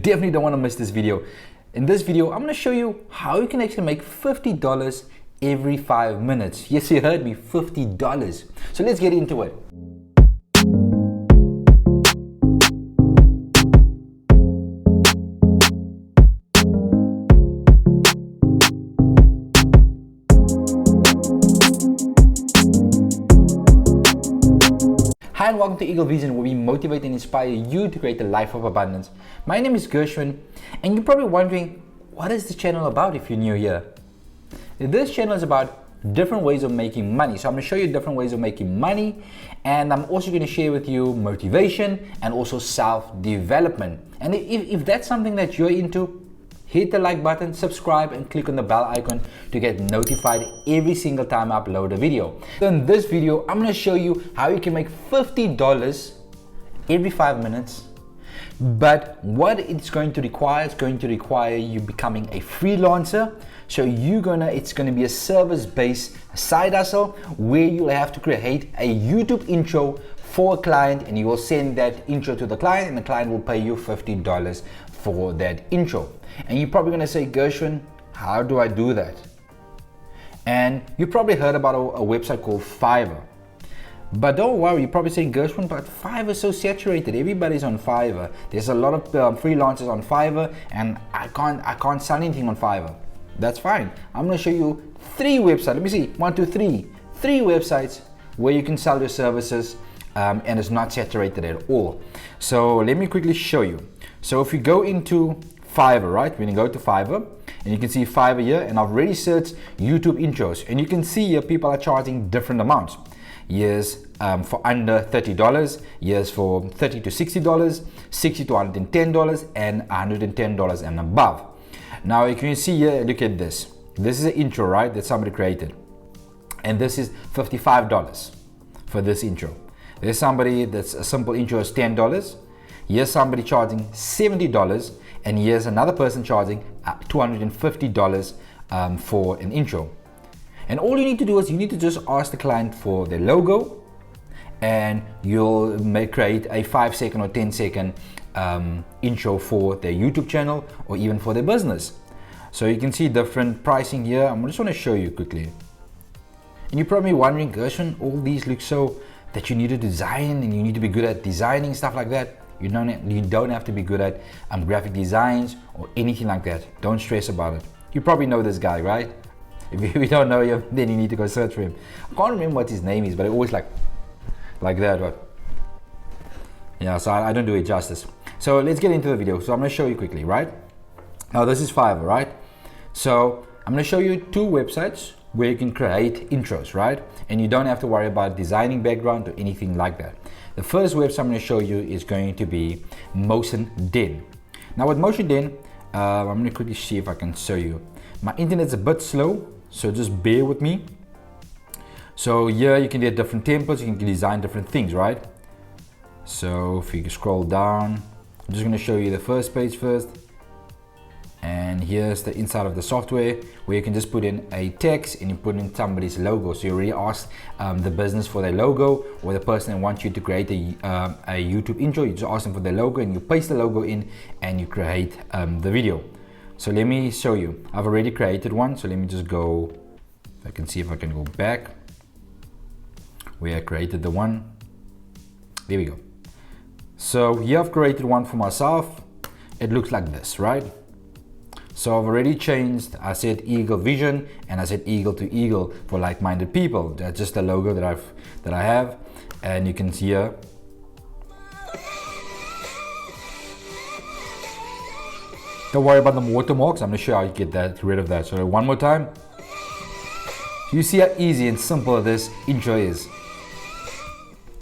Definitely don't want to miss this video. In this video, I'm going to show you how you can actually make $50 every 5 minutes. Yes, you heard me, $50. So let's get into it. Hi and welcome to Eagle Vision, where we motivate and inspire you to create a life of abundance. My name is Gershwin, and you're probably wondering, what is this channel about if you're new here? This channel is about different ways of making money. So I'm going to show you different ways of making money, and I'm also going to share with you motivation and also self-development. And if that's something that you're into, hit the like button, subscribe, and click on the bell icon to get notified every single time I upload a video. So in this video, I'm going to show you how you can make $50 every 5 minutes. But what it's going to require you becoming a freelancer. So it's going to be a service-based side hustle where you'll have to create a YouTube intro for a client, and you will send that intro to the client, and the client will pay you $50 for that intro. And you're probably going to say, Gershwin, how do I do that? And you probably heard about a website called Fiverr. But don't worry, you're probably saying, Gershwin, but Fiverr is so saturated. Everybody's on Fiverr. There's a lot of freelancers on Fiverr, and I can't sell anything on Fiverr. That's fine. I'm going to show you 3 websites. Let me see, 1, 2, 3. 3 websites where you can sell your services, and it's not saturated at all. So let me quickly show you. So if you go into Fiverr, right? When you go to Fiverr, and you can see Fiverr here, and I've already searched YouTube intros, and you can see here people are charging different amounts. Here's for under $30, here's for $30 to $60, $60 to $110, and $110 and above. Now you can see here, look at this. This is an intro, right, that somebody created, and this is $55 for this intro. There's somebody that's a simple intro is $10. Here's somebody charging $70, and here's another person charging $250 for an intro. And all you need to do is you need to just ask the client for their logo, and you'll create a 5-second or 10-second intro for their YouTube channel or even for their business. So you can see different pricing here. I just want to show you quickly. And you're probably wondering, Gershwin, all these look so that you need to design and you need to be good at designing, stuff like that. You don't have to be good at graphic designs or anything like that. Don't stress about it. You probably know this guy, right? If you don't know him, then you need to go search for him. I can't remember what his name is, but I always like that. But yeah, so I don't do it justice. So let's get into the video. So I'm going to show you quickly, right? Now this is Fiverr, right? So I'm going to show you 2 websites where you can create intros, right? And you don't have to worry about designing background or anything like that. The first website I'm going to show you is going to be MotionDin. Now with MotionDin, I'm going to quickly see if I can show you. My internet's a bit slow, so just bear with me. So here you can get different templates, you can design different things, right? So if you scroll down, I'm just going to show you the first page first. And here's the inside of the software where you can just put in a text and you put in somebody's logo. So you already asked the business for their logo, or the person that wants you to create a YouTube intro. You just ask them for their logo and you paste the logo in and you create the video. So let me show you. I've already created one. So let me just go, if I can see if I can go back where I created the one. There we go. So here I've created one for myself. It looks like this, right? So I've already changed, I said Eagle Vision, and I said Eagle to Eagle for like-minded people. That's just the logo that I have, and you can see here. Don't worry about the watermarks. I'm gonna show you how you get rid of that. So one more time. You see how easy and simple this intro is.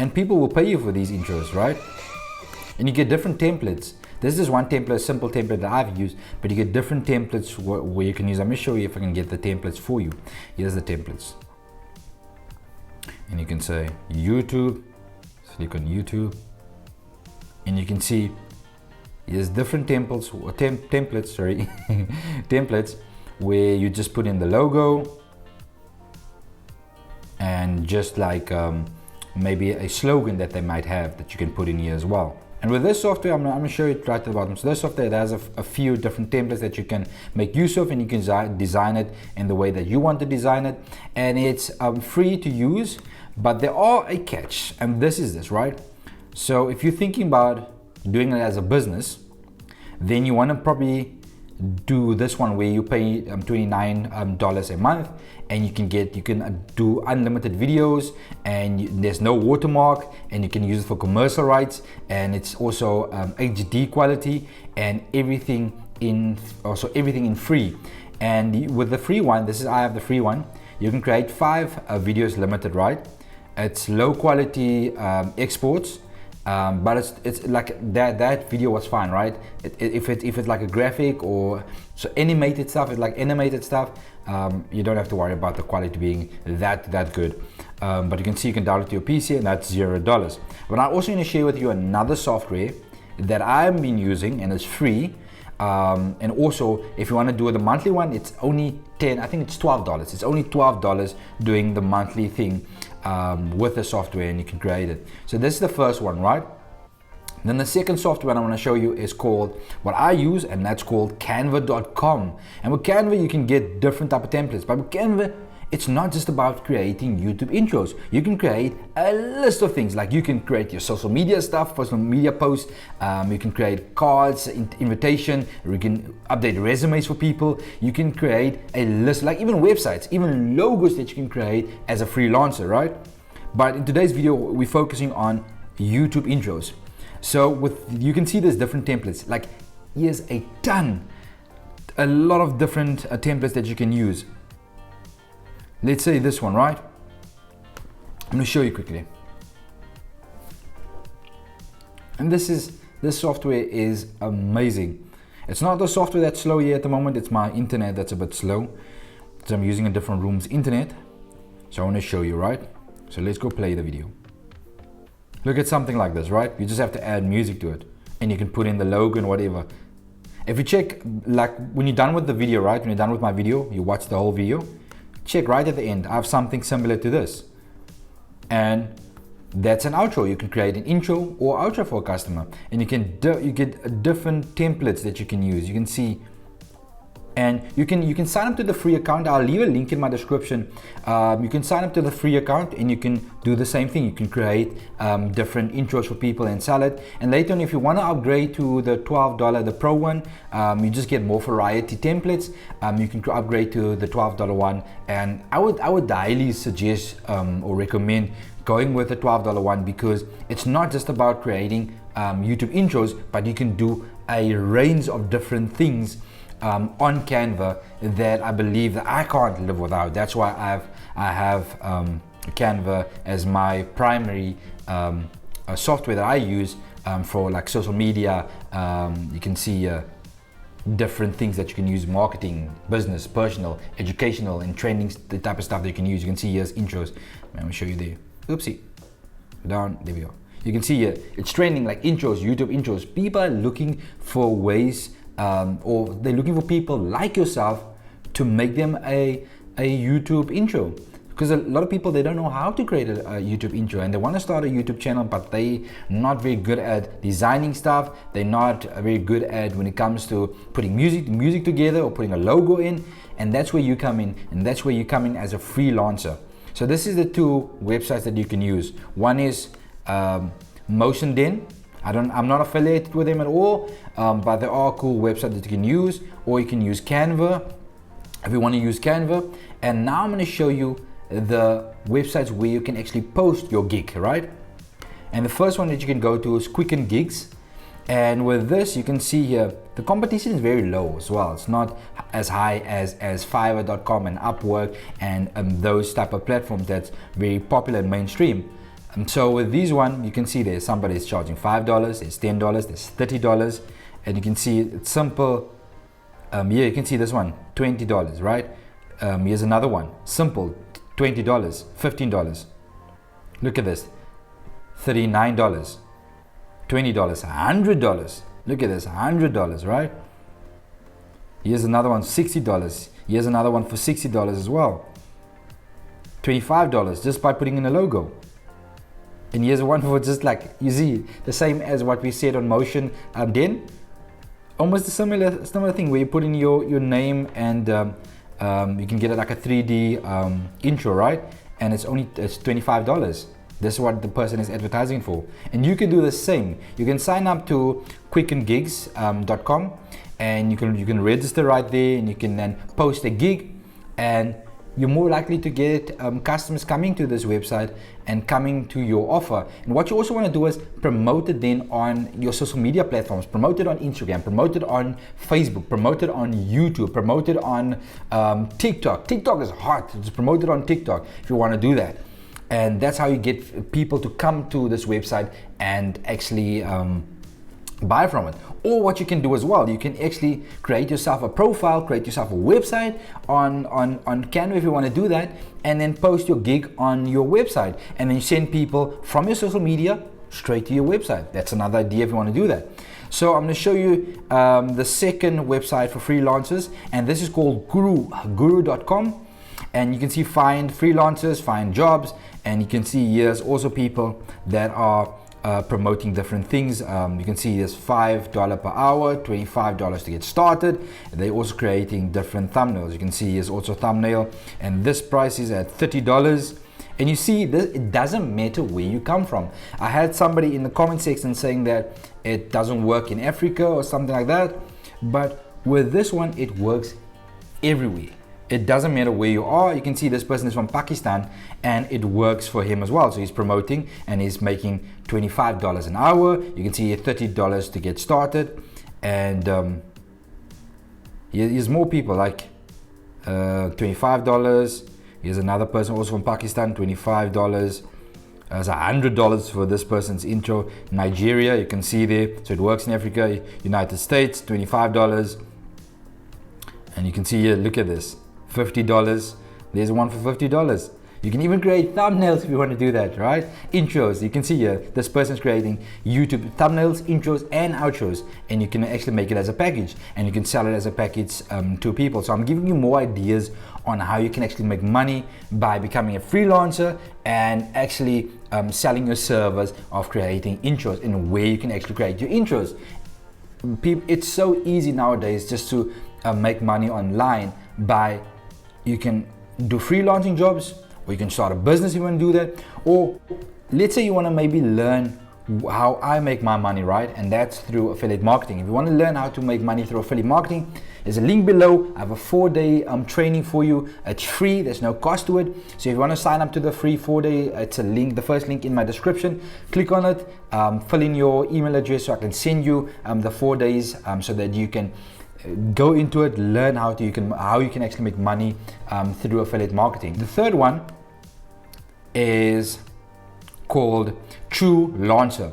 And people will pay you for these intros, right? And you get different templates. This is one template, a simple template that I've used, but you get different templates where you can use. I'm going to show you if I can get the templates for you. Here's the templates. And you can say YouTube, click on YouTube, and you can see there's different templates, templates where you just put in the logo and just like maybe a slogan that they might have that you can put in here as well. And with this software, I'm gonna show you right at the bottom. So this software, it has a few different templates that you can make use of, and you can design it in the way that you want to design it. And it's free to use, but there are a catch, and this is this, right? So if you're thinking about doing it as a business, then you want to probably do this one where you pay $29 a month, and you can do unlimited videos, and there's no watermark, and you can use it for commercial rights, and it's also HD quality, and everything in free. And with the free one, I have the free one, you can create 5 videos limited, right? It's low quality exports. But it's like that video was fine, right? If it's like a graphic or so animated stuff, it's like animated stuff, you don't have to worry about the quality being that good. But you can see you can download to your PC, and that's $0. But I'm also going to share with you another software that I've been using, and it's free. And also, if you want to do the monthly one, it's only I think it's $12. It's only $12 doing the monthly thing with the software, and you can create it. So this is the first one, right? Then the second software I want to show you is called what I use, and that's called Canva.com. And with Canva, you can get different type of templates. But with Canva, it's not just about creating YouTube intros. You can create a list of things. Like you can create your social media stuff, social media posts. You can create cards, invitation. You can update resumes for people. You can create a list, like even websites, even logos that you can create as a freelancer, right? But in today's video, we're focusing on YouTube intros. So you can see there's different templates. Like here's a lot of different templates that you can use. Let's say this one, right? I'm going to show you quickly. And this software is amazing. It's not the software that's slow here at the moment. It's my internet that's a bit slow. So I'm using a different room's internet. So I want to show you, right? So let's go play the video. Look at something like this, right? You just have to add music to it, and you can put in the logo and whatever. If you check, like when you're done with the video, right? When you're done with my video, you watch the whole video. Check right at the end, I have something similar to this. And that's an outro. You can create an intro or outro for a customer. And you get different templates that you can use. You can see, and you can sign up to the free account. I'll leave a link in my description. You can sign up to the free account, and you can do the same thing. You can create different intros for people and sell it. And later on, if you want to upgrade to the $12, the Pro one, you just get more variety templates. You can upgrade to the $12 one, and I would highly suggest or recommend going with the $12 one, because it's not just about creating YouTube intros, but you can do a range of different things on Canva that I believe that I can't live without. That's why I have Canva as my primary software that I use for like social media. You can see different things that you can use: marketing, business, personal, educational, and training, the type of stuff that you can use. You can see here's intros. Let me show you there. Oopsie, down, there we go. You can see here it's trending like intros, YouTube intros. People are looking for ways, or they're looking for people like yourself to make them a YouTube intro. Because a lot of people, they don't know how to create a YouTube intro, and they want to start a YouTube channel, but they're not very good at designing stuff. They're not very good at when it comes to putting music together or putting a logo in. And that's where you come in, and that's where you come in as a freelancer. So this is the two websites that you can use. One is MotionDin. I'm not affiliated with them at all, but there are cool websites that you can use, or you can use Canva if you want to use Canva. And now I'm going to show you the websites where you can actually post your gig, right? And the first one that you can go to is Quicken Gigs. And with this, you can see here the competition is very low as well. It's not as high as Fiverr.com and Upwork and those type of platforms that's very popular and mainstream. So with these one, you can see there's somebody is charging $5, there's $10, there's $30, and you can see it's simple. Here you can see this one, $20, right? Here's another one, simple, $20, $15. Look at this, $39, $20, $100. Look at this, $100, right? Here's another one, $60. Here's another one for $60 as well. $25 just by putting in a logo. And here's one for just like, you see, the same as what we said on MotionDin. Almost a similar thing where you put in your name and you can get it like a 3D intro, right? And it's $25. This is what the person is advertising for. And you can do the same. You can sign up to quickandgigs.com and you can register right there, and you can then post a gig, and you're more likely to get customers coming to this website and coming to your offer. And what you also want to do is promote it then on your social media platforms. Promote it on Instagram, promote it on Facebook, promote it on YouTube, promote it on TikTok. TikTok is hot. Just promote it on TikTok if you want to do that. And that's how you get people to come to this website and actually buy from it. Or what you can do as well, you can actually create yourself a profile, create yourself a website on Canva if you want to do that, and then post your gig on your website, and then you send people from your social media straight to your website. That's another idea if you want to do that. So I'm going to show you the second website for freelancers, and this is called guru.com. And you can see find freelancers, find jobs, and you can see here's also people that are promoting different things. You can see there's $5 per hour, $25 to get started. They're also creating different thumbnails. You can see here's also thumbnail, and this price is at $30. And you see this, it doesn't matter where you come from. I had somebody in the comment section saying that it doesn't work in Africa or something like that, but with this one it works everywhere. It doesn't matter where you are. You can see this person is from Pakistan and it works for him as well. So he's promoting and he's making $25 an hour. You can see here $30 to get started. And here's more people like $25. Here's another person also from Pakistan, $25. There's $100 for this person's intro. Nigeria, you can see there. So it works in Africa. United States, $25. And you can see here, look at this. $50. There's one for $50. You can even create thumbnails if you want to do that, right? Intros, you can see here, this person's creating YouTube thumbnails, intros, and outros, and you can actually make it as a package, and you can sell it as a package to people. So I'm giving you more ideas on how you can actually make money by becoming a freelancer and actually selling your service of creating intros, and where you can actually create your intros. It's so easy nowadays just to make money online by, you can do freelancing jobs, or you can start a business if you want to do that. Or let's say you want to maybe learn how I make my money, right? And that's through affiliate marketing. If you want to learn how to make money through affiliate marketing, there's a link below. I have a 4-day training for you. It's free, there's no cost to it. So if you want to sign up to the free 4-day, it's a link, the first link in my description. Click on it, fill in your email address so I can send you the 4 days so that you can go into it, learn how you can actually make money through affiliate marketing. The third one is called True Launcher.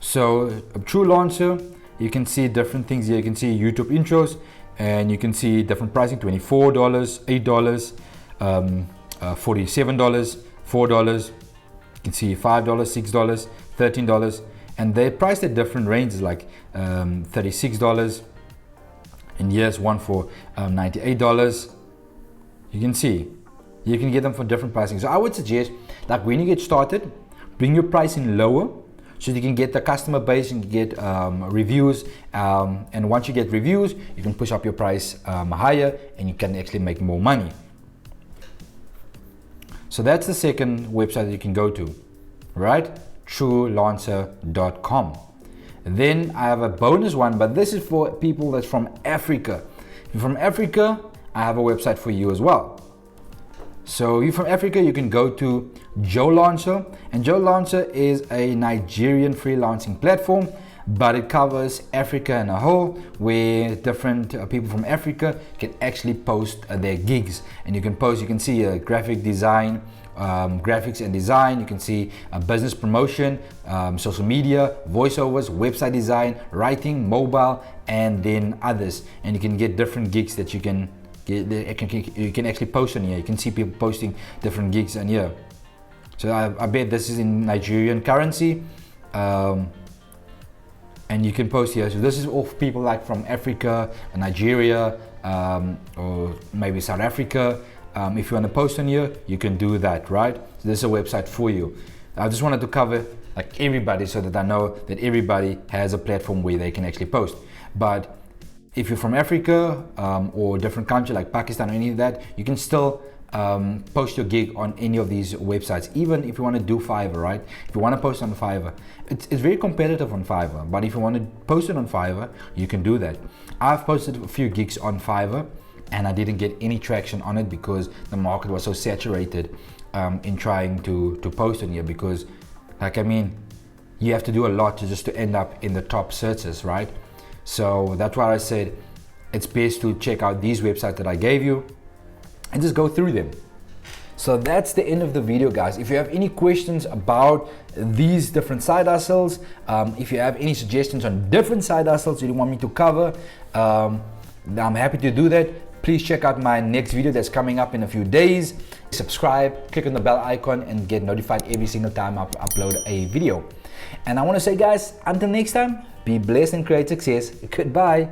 So True Launcher, you can see different things here. You can see YouTube intros, and you can see different pricing: $24, $8, $47, $4. You can see $5, $6, $13. And they're priced at different ranges, like $36, and here's one for $98. You can see, you can get them for different pricing. So I would suggest, like when you get started, bring your pricing lower so you can get the customer base and get reviews. And once you get reviews, you can push up your price higher, and you can actually make more money. So that's the second website that you can go to, right? TrueLauncher.com. Then I have a bonus one, but this is for people that's from Africa. If you're from Africa, I have a website for you as well. So if you're from Africa, you can go to Joe Launcher, and Joe Launcher is a Nigerian freelancing platform, but it covers Africa in a whole, where different people from Africa can actually post their gigs. And you can post, you can see a graphic design, graphics and design, you can see business promotion, social media, voiceovers, website design, writing, mobile, and then others. And you can get different gigs that you can get, you can actually post on here. You can see people posting different gigs on here. So I bet this is in Nigerian currency, and you can post here. So this is all people like from Africa, Nigeria, or maybe South Africa. If you want to post on here, you can do that, right? So this is a website for you. I just wanted to cover like everybody so that I know that everybody has a platform where they can actually post. But if you're from Africa or a different country like Pakistan or any of that, you can still post your gig on any of these websites, even if you want to do Fiverr, right? If you want to post on Fiverr, it's very competitive on Fiverr, but if you want to post it on Fiverr, you can do that. I've posted a few gigs on Fiverr and I didn't get any traction on it because the market was so saturated in trying to post on here, because like, I mean, you have to do a lot to end up in the top searches, right? So that's why I said it's best to check out these websites that I gave you and just go through them. So that's the end of the video, guys. If you have any questions about these different side hustles, if you have any suggestions on different side hustles you want me to cover, I'm happy to do that. Please check out my next video that's coming up in a few days. Subscribe, click on the bell icon and get notified every single time I upload a video. And I want to say, guys, until next time, be blessed and create success. Goodbye.